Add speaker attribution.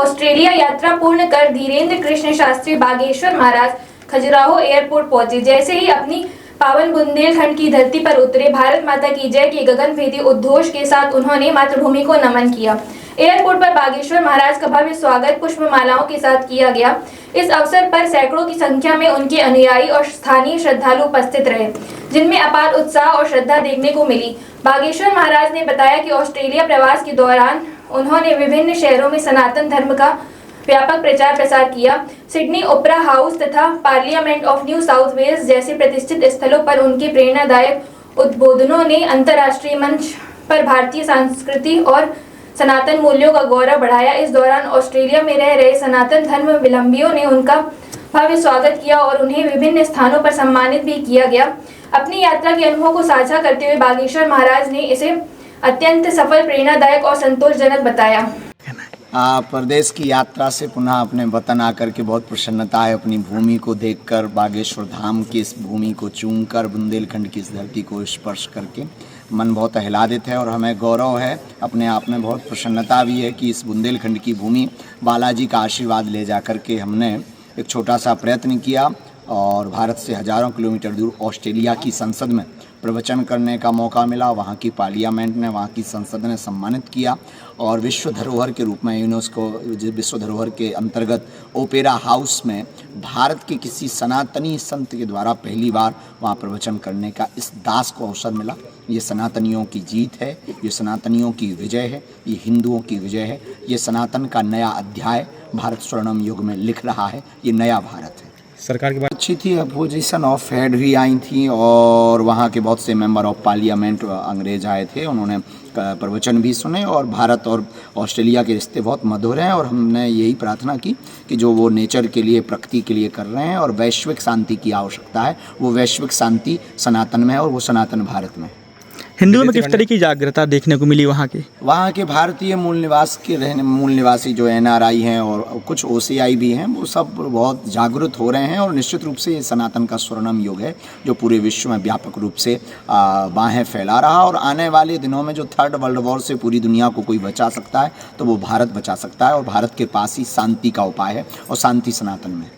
Speaker 1: Australia यात्रा पूर्ण कर धीरेन्द्र कृष्ण शास्त्री बागेश्वर महाराज खजुराहो एयरपोर्ट पहुंचे। जैसे ही अपनी पावन बुंदेलखंड की धरती पर उतरे, भारत माता की जय के गगनभेदी उद्घोष के साथ उन्होंने मातृभूमि को नमन किया। एयरपोर्ट पर बागेश्वर महाराज का भव्य स्वागत पुष्पमालाओं के साथ किया गया। इस अवसर पर सैकड़ों की संख्या में उनके अनुयायी और स्थानीय श्रद्धालु उपस्थित रहे, जिनमें अपार उत्साह और श्रद्धा देखने को मिली। बागेश्वर महाराज ने बताया कि ऑस्ट्रेलिया प्रवास के दौरान उन्होंने विभिन्न शहरों में सनातन धर्म का व्यापक प्रचार प्रसार किया। सिडनी ओपेरा हाउस तथा parliament of New South Wales जैसे प्रतिष्ठित स्थलों पर उनके प्रेरणादायक उद्बोधनों ने अंतर्राष्ट्रीय मंच पर भारतीय संस्कृति और सनातन मूल्यों का गौरव बढ़ाया। इस दौरान ऑस्ट्रेलिया में रह रहे सनातन धर्मावलंबियों ने उनका भव्य स्वागत किया और उन्हें विभिन्न स्थानों पर सम्मानित भी किया गया। अपनी यात्रा के अनुभव को साझा करते हुए बागेश्वर महाराज ने इसे अत्यंत सफल, प्रेरणादायक और संतोषजनक बताया।
Speaker 2: प्रदेश की यात्रा से पुनः अपने वतन आकर के बहुत प्रसन्नता है। अपनी भूमि को देखकर, बागेश्वर धाम की इस भूमि को चूमकर, बुंदेलखंड की इस धरती को स्पर्श करके मन बहुत आह्लादित है और हमें गौरव है, अपने आप में बहुत प्रसन्नता भी है कि इस बुंदेलखंड की भूमि बालाजी का आशीर्वाद ले जा कर के हमने एक छोटा सा प्रयत्न किया और भारत से हज़ारों किलोमीटर दूर ऑस्ट्रेलिया की संसद में प्रवचन करने का मौका मिला। वहाँ की पार्लियामेंट ने, वहाँ की संसद ने सम्मानित किया और विश्व धरोहर के रूप में यूनेस्को विश्व धरोहर के अंतर्गत ओपेरा हाउस में भारत के किसी सनातनी संत के द्वारा पहली बार वहाँ प्रवचन करने का इस दास को अवसर मिला। ये सनातनियों की जीत है, ये सनातनियों की विजय है, ये हिंदुओं की विजय है। ये सनातन का नया अध्याय भारत स्वर्णिम युग में लिख रहा है। ये नया भारत है।
Speaker 3: सरकार की बात
Speaker 2: अच्छी थी। अपोजिशन ऑफ हेड भी आई थी और वहाँ के बहुत से मेंबर ऑफ पार्लियामेंट अंग्रेज आए थे। उन्होंने प्रवचन भी सुने और भारत और ऑस्ट्रेलिया के रिश्ते बहुत मधुर हैं और हमने यही प्रार्थना की कि जो वो नेचर के लिए, प्रकृति के लिए कर रहे हैं और वैश्विक शांति की आवश्यकता है, वो वैश्विक शांति सनातन में है और वो सनातन भारत में।
Speaker 3: हिंदुओं में किस तरह की जागरूकता देखने को मिली? वहाँ के
Speaker 2: भारतीय मूल निवासी जो NRI हैं और कुछ OCI भी हैं, वो सब बहुत जागरूक हो रहे हैं और निश्चित रूप से ये सनातन का स्वर्णिम युग है जो पूरे विश्व में व्यापक रूप से बाहें फैला रहा। और आने वाले दिनों में जो थर्ड वर्ल्ड वॉर से पूरी दुनिया को कोई बचा सकता है तो वो भारत बचा सकता है और भारत के पास ही शांति का उपाय है और शांति सनातन में।